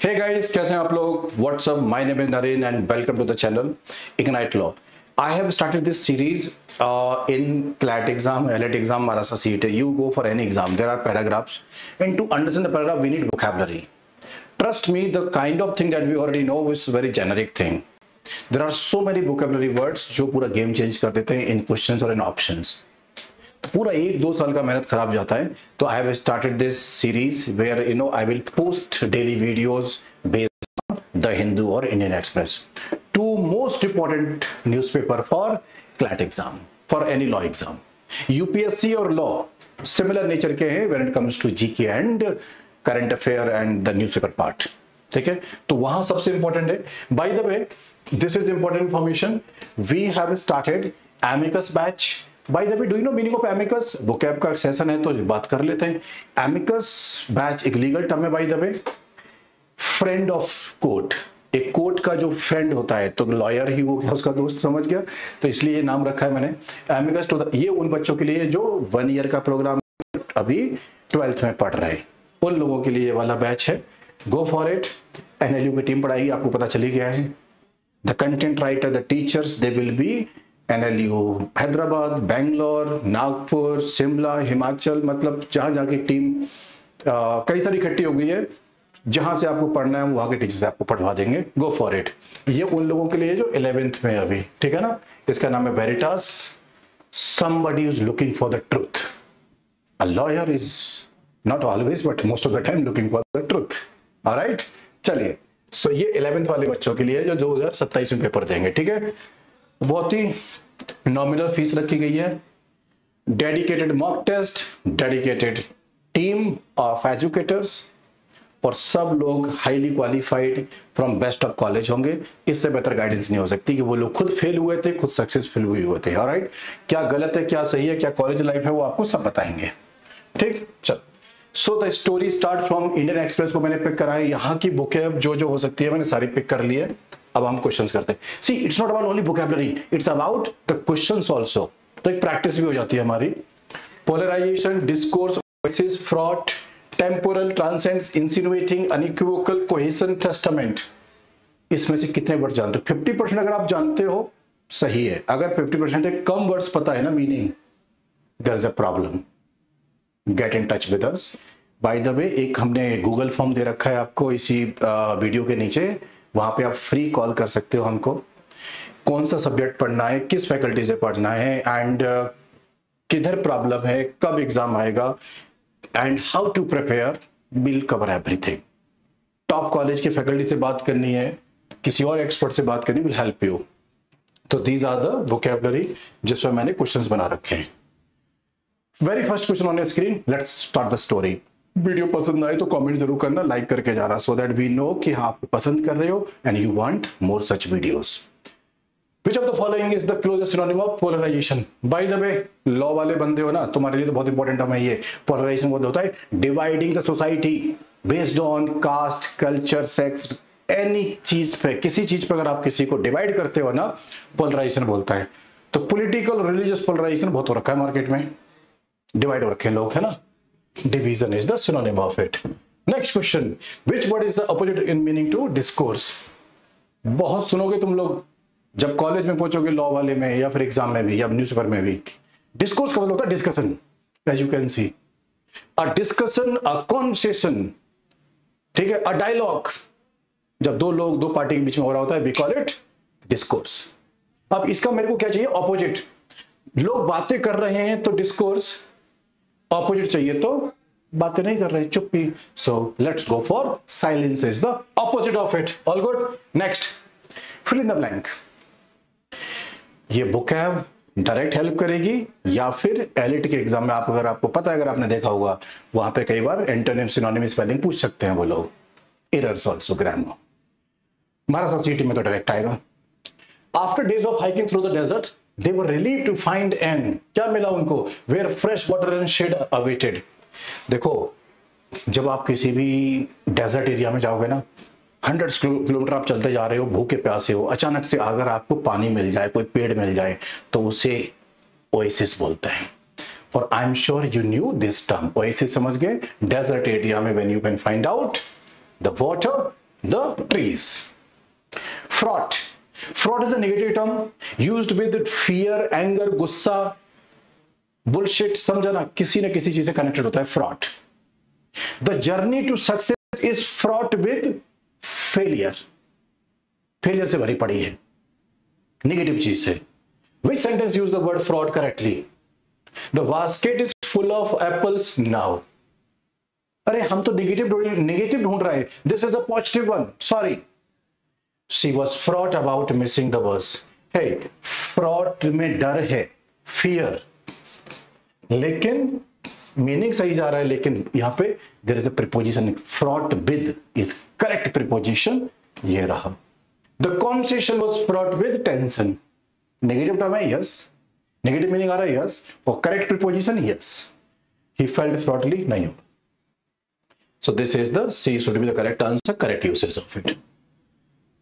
Hey guys, कैसे हैं आप लोग? What's up, my name is Naren and welcome to the channel ignite law. I have started this series in CLAT exam, LAT exam, Marasa CET. You go for any exam, there are paragraphs, and to understand the paragraph, we need vocabulary. Trust me, the kind of thing that we already know is very generic thing. There are so many vocabulary words जो पूरा game change कर देते हैं इन questions और इन options. तो पूरा 1-2 साल का मेहनत खराब जाता है। तो I have started this series where I will post daily videos based on the Hindu और Indian Express, two most important newspaper for CLAT exam, for any law exam. UPSC और लॉ सिमिलर नेचर के हैं when it comes to GK and current affair and the newspaper part. ठीक है, तो वहां सबसे important है। By the way, this is important information, we have started amicus batch. Bye the way, do you know meaning of amicus? Vocab का session है तो बात कर लेते हैं। एमिकस बैच एक लीगल टर्म है by the way, friend of court. एक कोर्ट का जो फ्रेंड होता है तो लॉयर ही वो उसका दोस्त, समझ गया? तो इसलिए ये नाम रखा है मैंने एमिकस टू द। ये उन बच्चों के लिए जो 1 ईयर का प्रोग्राम अभी 12th में पढ़ रहे हैं, उन लोगों के लिए ये वाला बैच है। गो फॉर इट। एनएलयू की टीम पढ़ाई, आपको पता चली गया है। The content writer, the teachers, they will be NLU Hyderabad, Bangalore, Nagpur, Shimla, Himachal, मतलब जहां जहां की टीम कई सारी इकट्ठी हो गई है, जहां से आपको पढ़ना है वहां के टीचर्स आपको पढ़वा देंगे। गो फॉर इट। ये उन लोगों के लिए जो 11th में अभी, ठीक है ना। इसका नाम है Veritas, somebody is looking for the truth. A lawyer is not always but most of the time looking for the truth. Alright, चलिए। सो ये 11th वाले बच्चों के लिए जो 2027 में पेपर देंगे, ठीक है। बहुत ही नॉमिनल फीस रखी गई है। Dedicated mock test, dedicated team of educators, और सब लोग highly qualified from best of college होंगे। इससे बेहतर गाइडेंस नहीं हो सकती कि वो लोग खुद फेल हुए थे, खुद सक्सेसफुल हुए थे। ऑलराइट, क्या गलत है, क्या सही है, क्या कॉलेज लाइफ है, वो आपको सब बताएंगे। ठीक, चल। So the story start from Indian express को मैंने पिक करा है। यहाँ की बुकें जो हो सकती है मैंने सारी पिक कर ली है। अब हम क्वेश्चंस करते हैं। See, it's not about only vocabulary, it's about the questions also. तो एक प्रैक्टिस भी हो जाती है हमारी। Polarisation, discourse, oasis, fraud, temporal, transcends, insinuating, unequivocal, cohesion, testament. इसमें से कितने वर्ड जानते हो? 50% अगर आप जानते हो सही है। अगर 50% से कम वर्ड्स पता है ना meaning, there is a problem. Get in touch with us. By the way, एक हमने गूगल फॉर्म दे रखा है आपको इसी वीडियो के नीचे, वहां पे आप फ्री कॉल कर सकते हो हमको। कौन सा सब्जेक्ट पढ़ना है, किस फैकल्टी से पढ़ना है, एंड किधर प्रॉब्लम है, कब एग्जाम आएगा, and how to prepare, will cover everything. Top college के फैकल्टी से बात करनी है, किसी और एक्सपर्ट से बात करनी, विल हेल्प यू। तो दीज आर द वोकैबुलरी जिस पर मैंने क्वेश्चंस बना रखे हैं। Very first question on your screen, let's start the story. Video पसंद आए तो कमेंट जरूर करना, लाइक करके जाना, सो दैट वी नो कि हाँ आप पसंद कर रहे हो and you want more such videos. Which of the following is the closest synonym of polarization? By the way, law वाले बंदे हो ना, तुम्हारे लिए तो बहुत इंपॉर्टेंट टर्म है ये। पोलराइजेशन बहुत होता है dividing the society based on caste, culture, sex, any चीज पे, किसी चीज पे अगर आप किसी को डिवाइड करते हो ना, पोलराइजेशन बोलता है। तो पॉलिटिकल, रिलीजियस पोलराइजेशन बहुत हो रखा है मार्केट में, डिवाइड हो रखे लोग, है ना। Division is the synonym of it. Next question, which word is the opposite in meaning to discourse? बहुत सुनोगे तुम लोग जब कॉलेज में पहुंचोगे, लॉ वाले में या फिर एग्जाम में भी या न्यूज़पेपर में भी। डिस्कोर्स का मतलब होता है discussion, as you can see. A discussion, a conversation, ठीक है, अ डायलॉग। जब दो पार्टी के बीच में हो रहा होता है, वी कॉल इट डिस्कोर्स। अब इसका मेरे को क्या चाहिए? ऑपोजिट। लोग बातें कर रहे हैं तो डिस्कोर्स, ऑपोजिट चाहिए तो बातें नहीं कर रहे, चुप्पी। So let's go for silence is the opposite of it. All good. Next, fill in the blank. ये वोकैब डायरेक्ट हेल्प करेगी या फिर एलिट के एग्जाम में आप, अगर आपको पता है, अगर आपने देखा होगा, वहां पे कई बार एंटोनिम, सिनोनिम, स्पेलिंग पूछ सकते हैं वो लोग। Errors also, grammar. Maharashtra city में तो डायरेक्ट आएगा। After days of hiking through the desert, they were relieved to find an, क्या मिला उनको? Where fresh water and shade awaited. देखो, जब आप किसी भी डेजर्ट एरिया में जाओगे ना, 100 किलोमीटर आप चलते जा रहे हो, भूखे प्यासे हो, अचानक से अगर आपको पानी मिल जाए, कोई पेड़ मिल जाए, तो उसे ओएसिस बोलते हैं। और I am sure you new this term. Oasis समझ गए? डेजर्ट एरिया में when you can find out the water the trees. Fraught. Fraught is a negative term used with fear, anger, गुस्सा, bullshit, समझा ना, किसी न किसी चीज से कनेक्टेड होता है fraught. The journey to success is fraught with failure. Failure से भरी पड़ी है, नेगेटिव चीज से. Which sentence use the word fraud correctly? The basket is full of apples now. अरे हम तो नेगेटिव ढूंढ रहे हैं. This is a positive one. Sorry. She was fraught about missing the bus. Hey, fraught में डर है, fear. लेकिन मीनिंग सही जा रहा है, लेकिन यहाँ पे there is a preposition. Fraught with is correct preposition. ये रहा. The conversation was fraught with tension. Negative term है, yes. नेगेटिव मीनिंग आ रहा है, yes. और correct preposition, yes. He felt fraudly, नहीं होगा. So this is the C should be the correct answer, correct usage of it.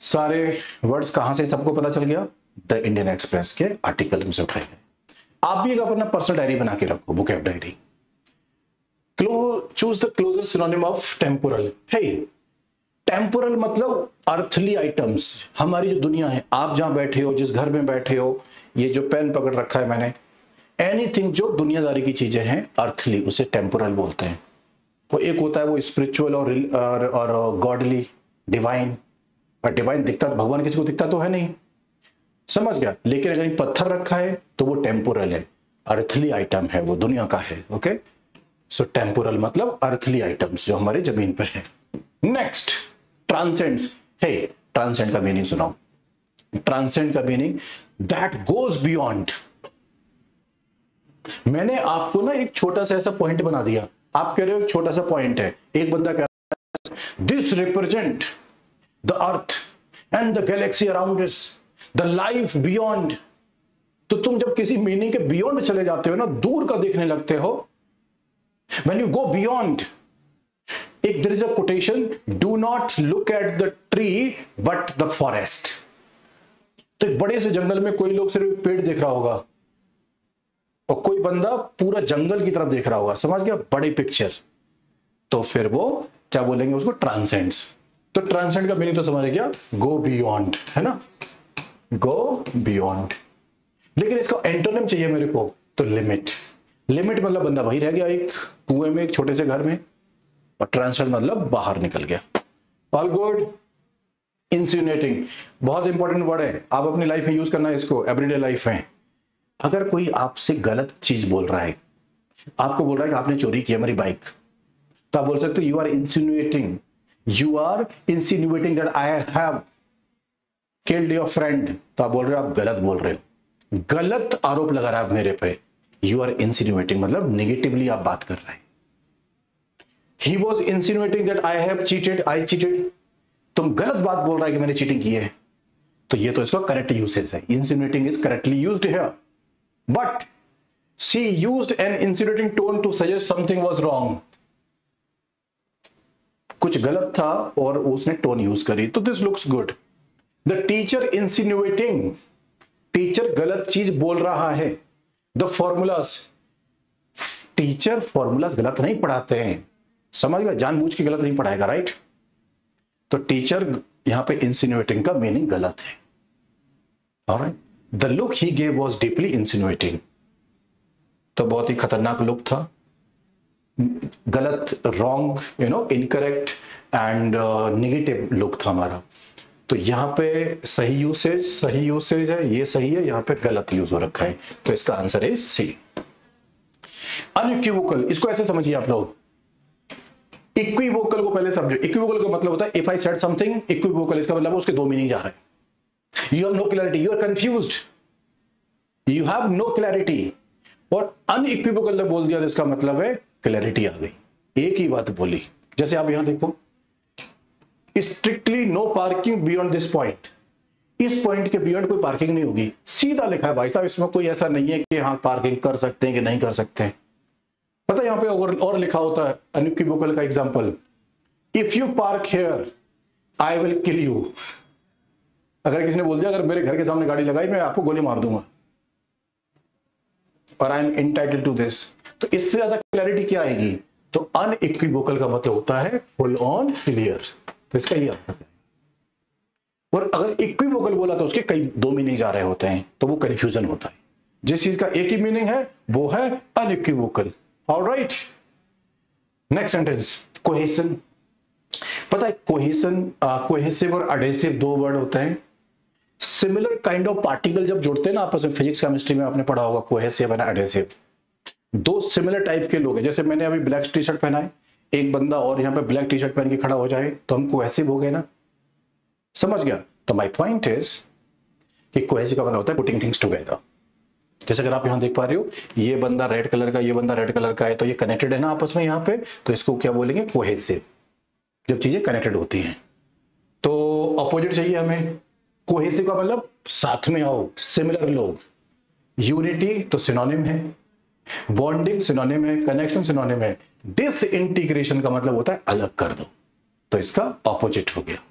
सारे words कहां से सबको पता चल गया? द इंडियन एक्सप्रेस के आर्टिकल में से उठाए गए. आप भी एक अपना पर्सनल डायरी बना के रखो, book diary. Choose the closest synonym of temporal. Hey, temporal मतलब अर्थली आइटम्स. हमारी जो दुनिया है, आप जहां बैठे हो, जिस घर में बैठे हो, ये जो पेन पकड़ रखा है मैंने, एनीथिंग जो दुनियादारी की चीजें हैं, अर्थली, उसे टेम्पोरल बोलते हैं. वो एक होता है वो स्पिरिचुअल और गॉडली, डिवाइन. और डिवाइन दिखता, भगवान किसी को दिखता तो है नहीं, समझ गया. लेकिन अगर पत्थर रखा है तो वो टेम्पोरल है, अर्थली आइटम है, वो दुनिया का है. ओके, सो टेम्पोरल मतलब अर्थली आइटम्स जो हमारी जमीन पे है. Next, transcends. हे, ट्रांसेंड का मीनिंग सुनाओ. ट्रांसेंड का मीनिंग दैट गोज बियॉन्ड. मैंने आपको ना एक छोटा सा ऐसा पॉइंट बना दिया. आप कह रहे हो छोटा सा पॉइंट है. एक बंदा कह रहा है this represent the earth and the Galaxy around us, the life beyond. तो तुम जब किसी मीनिंग के बियॉन्ड चले जाते हो ना, दूर का देखने लगते हो, व्हेन यू गो बियॉन्ड, एक there is a quotation, do not look at the tree but the forest. तो एक बड़े से जंगल में कोई लोग सिर्फ पेड़ देख रहा होगा और कोई बंदा पूरा जंगल की तरफ देख रहा होगा, समझ गया, बड़ी पिक्चर. तो फिर वो क्या बोलेंगे उसको? ट्रांसेंड्स. तो ट्रांसेंड का मीनिंग तो समझ गया, गो बियॉन्ड, है ना, गो बियॉन्ड. लेकिन इसका एंटोनिम चाहिए मेरे को, तो लिमिट. लिमिट मतलब बंदा वही रह गया एक कुएं में, एक छोटे से घर में, और ट्रांसेंड मतलब बाहर निकल गया. All good. इंसिनुएटिंग बहुत इंपॉर्टेंट वर्ड है, आप अपनी लाइफ में यूज करना है इसको, एवरीडे लाइफ में. अगर कोई आपसे गलत चीज बोल रहा है, आपको बोल रहा है कि आपने चोरी की हमारी बाइक, तो आप बोल सकते हो you are insinuating, you are insinuating that I have killed your friend. तो आप बोल रहे हो आप गलत बोल रहे हो, गलत आरोप लगा रहा है मेरे पे. यू आर इंसिनुएटिंग मतलब नेगेटिवली आप बात कर रहे हैं. He was insinuating that I have cheated, I cheated. तुम गलत बात बोल रहा है कि मैंने चीटिंग की है. तो ये तो इसका करेक्ट यूसेज है. Insinuating is correctly used here. But she used an insinuating tone to suggest something was wrong. कुछ गलत था और उसने टोन यूज करी, तो this looks good. The teacher insinuating, teacher गलत चीज बोल रहा है. द फॉर्मूलास, टीचर फॉर्मूलास गलत नहीं पढ़ाते हैं, समझ गया, जानबूझ के गलत नहीं पढ़ाएगा, राइट. तो टीचर यहां पे इंसिनुएटिंग का मीनिंग गलत है. Alright. The look he gave was deeply insinuating. तो बहुत ही खतरनाक लुक था, गलत, wrong, incorrect and negative look था हमारा. तो यहाँ पे सही यूसेज है, ये सही है, यहाँ पे गलत यूज हो रखा है. तो इसका आंसर है सी. अनइक्विवोकल, इसको ऐसे समझिए आप लोग. इक्विवोकल को पहले समझो. इक्विवोकल का मतलब होता है if I said something, equivocal इसका मतलब उसके दो मीनिंग जा रहे हैं. You have no clarity, you are confused, you have no clarity. और unequivocal ने बोल दिया तो इसका मतलब है क्लैरिटी आ गई, एक ही बात बोली. जैसे आप यहां देखो, strictly no parking beyond this point. इस पॉइंट के बियॉन्ड कोई पार्किंग नहीं होगी, सीधा लिखा है भाई साहब. इसमें कोई ऐसा नहीं है कि हाँ पार्किंग कर सकते हैं कि नहीं कर सकते हैं. पता है यहां पे और लिखा होता है अनइक्विवोकल का example, if you park here I will kill you. अगर किसी ने बोल दिया अगर मेरे घर के सामने गाड़ी लगाई मैं आपको गोली मार दूंगा, और I am entitled to this, तो इससे ज्यादा क्लैरिटी क्या आएगी? तो अनइक्विवोकल का मतलब होता है फुल ऑन क्लियर. तो इसका ये और अगर इक्विवोकल बोला तो उसके कई दो मीनिंग जा रहे होते हैं, तो वो कंफ्यूजन होता है। जिस चीज का एक ही मीनिंग है वो है unequivocal. Alright, next sentence, cohesion. पता है कोहेशन, कोहेसिव और अडेसिव दो वर्ड होते हैं। सिमिलर काइंड ऑफ पार्टिकल जब जुड़ते हैं ना आपस में, फिजिक्स केमिस्ट्री में आपने पढ़ा होगा, कोहेसिव और अडेसिव, दो सिमिलर टाइप के लोग हैं। जैसे मैंने अभी ब्लैक टी शर्ट पहना है, एक बंदा और यहाँ पे ब्लैक टी शर्ट पहन के खड़ा हो जाए तो हम कोहेसिव हो गए ना, समझ गया? तो माय पॉइंट इज कि कोहेसिव का मतलब होता है पुटिंग थिंग्स टुगेदर। जैसे अगर आप यहां देख पा रहे हो, ये बंदा रेड कलर का, ये बंदा रेड कलर का है, तो ये कनेक्टेड है ना आपस में यहाँ पे, तो इसको क्या बोलेंगे? कोहेसिव, जब चीजें कनेक्टेड होती हैं। तो अपोजिट चाहिए हमें, कोहेसिव का मतलब साथ में आओ, सिमिलर लोग। यूनिटी तो सिनोनिम है, बॉन्डिंग सिनोनिम है, कनेक्शन सिनोनिम है। डिसइंटीग्रेशन का मतलब होता है अलग कर दो, तो इसका ऑपोजिट हो गया।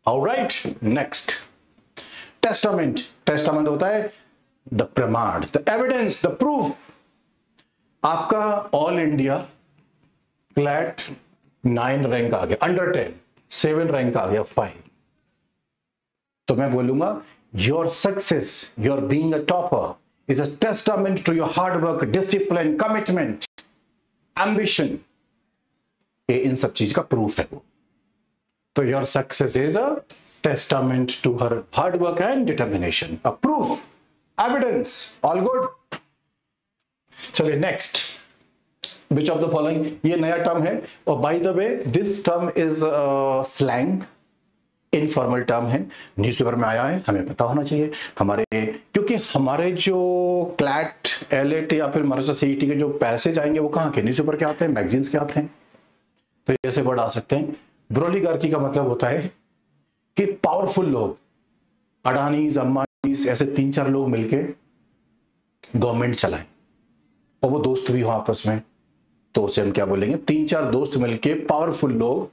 Alright, next, testament. टेस्टामेंट होता है द प्रमाण, द एविडेंस, द प्रूफ। आपका ऑल इंडिया क्लैट 9 रैंक आ गया, अंडर 10 7 रैंक आ गया 5, तो मैं बोलूंगा your success, your being a topper is a testament to your hard work, discipline, commitment, ambition. ये इन सब चीज का प्रूफ है वो। तो your success is a testament to her hard work and determination, a proof, evidence, all good. चलिए next, which of the following, ये नया टर्म है, और by the way this term is slang, informal term है, newspaper में आया है, हमें पता होना चाहिए हमारे, क्योंकि हमारे जो क्लैट, एलएट या फिर महाराष्ट्र सीईटी के जो पैसेज आएंगे वो कहाँ के? न्यूज़पेपर के आते हैं, मैगजीन्स के आते हैं। तो ऐसे वर्ड आ सकते हैं। ब्रोलिगार्की का मतलब होता है कि पावरफुल लोग, अडानीज, अंबानीज, ऐसे 3-4 लोग मिलके गवर्नमेंट चलाएं और वो दोस्त भी हो आपस में, तो उसे हम क्या बोलेंगे? 3-4 दोस्त मिलके पावरफुल लोग,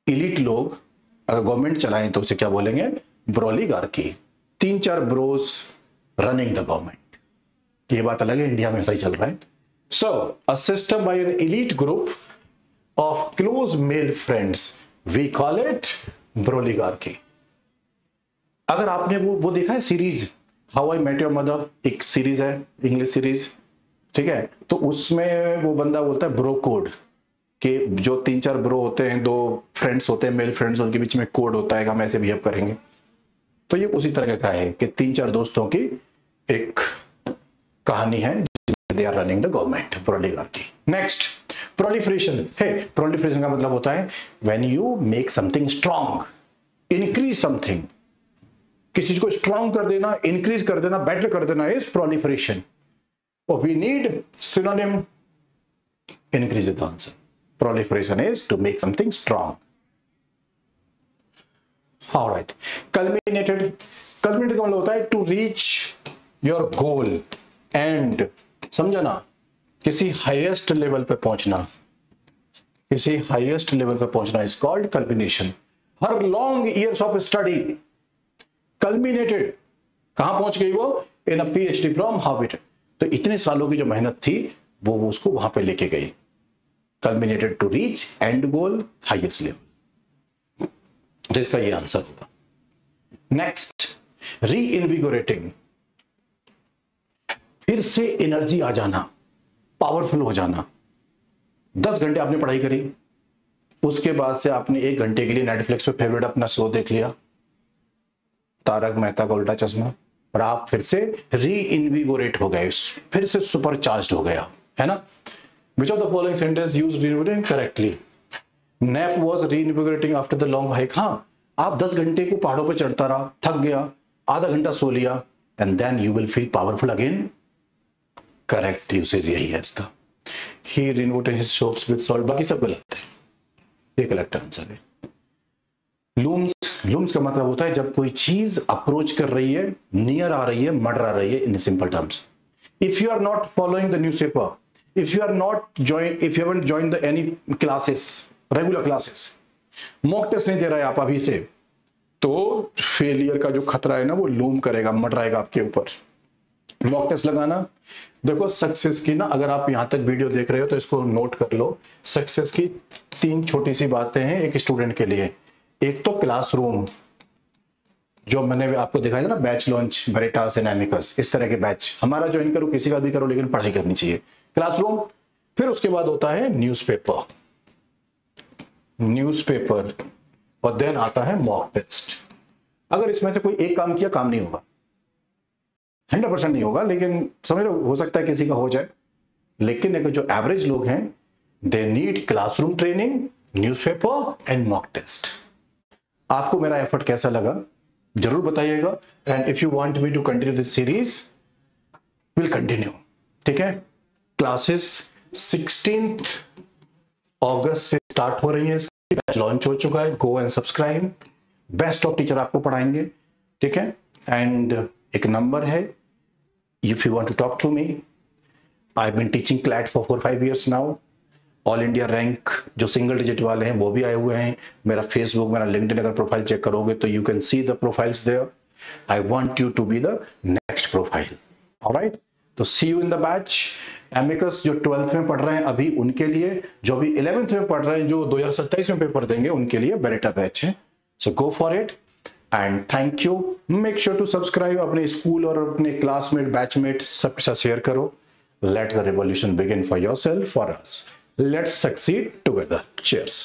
इलीट लोग अगर गवर्नमेंट चलाएं तो उसे क्या बोलेंगे? ब्रोलिगार्की। 3-4 ब्रोस रनिंग द गवर्नमेंट। ये बात अलग है, इंडिया में ऐसा ही चल रहा है। So a system by an elite group of close male friends, we call it broligarchy. अगर आपने वो देखा है series how I met your mother, एक सीरीज है, इंग्लिश सीरीज, ठीक है? तो उसमें वो बंदा बोलता है ब्रो कोड, कि जो 3-4 ब्रो होते हैं, 2 फ्रेंड्स होते हैं, मेल फ्रेंड्स, उनके बीच में कोड होता है कि हम ऐसे बिहेव करेंगे। तो ये उसी तरह का है कि 3-4 दोस्तों की एक कहानी है, they are running the government, broligarchy. Next, proliferation है। प्रोलिफरेशन का मतलब होता है when you make something strong, increase something, किसी चीज को स्ट्रांग कर देना, इंक्रीज कर देना, बेटर कर देना इज प्रोलिफरेशन। और we need synonym, increase the answer. Proliferation is to make something strong. All right. Culminated. Culminated का मतलब होता है to reach your goal and, समझा ना, किसी हाईएस्ट लेवल पे पहुंचना, किसी हाईएस्ट लेवल पे पहुंचना is called culmination. Her long years of study culminated, कहां पहुंच गई वो? In a PhD from Harvard. तो इतने सालों की जो मेहनत थी वो उसको वहां पे लेके गई। Culminated to reach end goal, highest level. तो इसका ये आंसर होगा। नेक्स्ट, रीइनविगोरेटिंग, फिर से एनर्जी आ जाना, पावरफुल हो जाना। 10 घंटे आपने पढ़ाई करी, उसके बाद से आपने 1 घंटे के लिए नेटफ्लिक्स पे फेवरेट अपना शो देख लिया, तारक मेहता का उल्टा चश्मा, और आप फिर से रीइनविगोरेट हो गए, फिर से सुपरचार्ज हो गया, है ना? Which of the following sentence used reinvigorating correctly? Nap was reinvigorating after the long hike. हाँ, आप 10 घंटे को पहाड़ों पे चढ़ता रहा, थक गया, आधा घंटा सो लिया, and then you will feel powerful again. Correct usage यही है इसका। He reinvigorated his soaps with salt. बाकी सब गलत है, ये करेक्ट आंसर है। लूम्स का मतलब होता है जब कोई चीज अप्रोच कर रही है, नियर आ रही है, मर्डर आ रही है, in simple terms. If you are not following the newspaper, if you haven't joined any classes, regular classes, mock test नहीं दे रहा है आप अभी से, तो फेलियर का जो खतरा है ना वो लूम करेगा, मंडराएगा आपके ऊपर। मॉक टेस्ट लगाना, देखो सक्सेस की ना, अगर आप यहां तक वीडियो देख रहे हो तो इसको नोट कर लो। सक्सेस की 3 छोटी सी बातें हैं एक स्टूडेंट के लिए। एक तो क्लासरूम, जो मैंने आपको दिखाया था ना, batch launch, Veritas and amicus, इस तरह के बैच हमारा ज्वाइन करो, किसी का भी करो, लेकिन पढ़ाई करनी चाहिए। क्लासरूम, फिर उसके बाद होता है न्यूज़पेपर, और देन आता है मॉक टेस्ट। अगर इसमें से कोई एक काम किया, काम नहीं होगा, 100% नहीं होगा, लेकिन समझ लो हो सकता है किसी का हो जाए। लेकिन अगर जो एवरेज लोग हैं, they need classroom training, newspaper and mock test. आपको मेरा एफर्ट कैसा लगा जरूर बताइएगा, and if you want me to continue this series, will continue. ठीक है, क्लासेस 16 अगस्त से स्टार्ट हो रही है, लॉन्च हो चुका है। Go and subscribe, best of teacher आपको पढ़ाएंगे। ठीक है, एंड एक नंबर है, if you want to talk to me, I have been teaching CLAT for 4-5 years now. All India rank जो सिंगल डिजिट वाले हैं वो भी आए हुए हैं। मेरा फेसबुक, मेरा लिंक्डइन अगर प्रोफाइल चेक करोगे तो you can see the profiles there. I want you to be the next profile. Alright, तो see you in the batch. Amicus जो 12th में पढ़ रहे हैं अभी, उनके लिए, जो अभी 11th में पढ़ रहे हैं, जो 2027 में पेपर देंगे, उनके लिए बेरेटा बैच है। So go for it and thank you. Make sure to subscribe, अपने स्कूल और अपने क्लासमेट, बैचमेट सबके साथ शेयर करो। Let the revolution begin for yourself, for us. Let's succeed together. Cheers.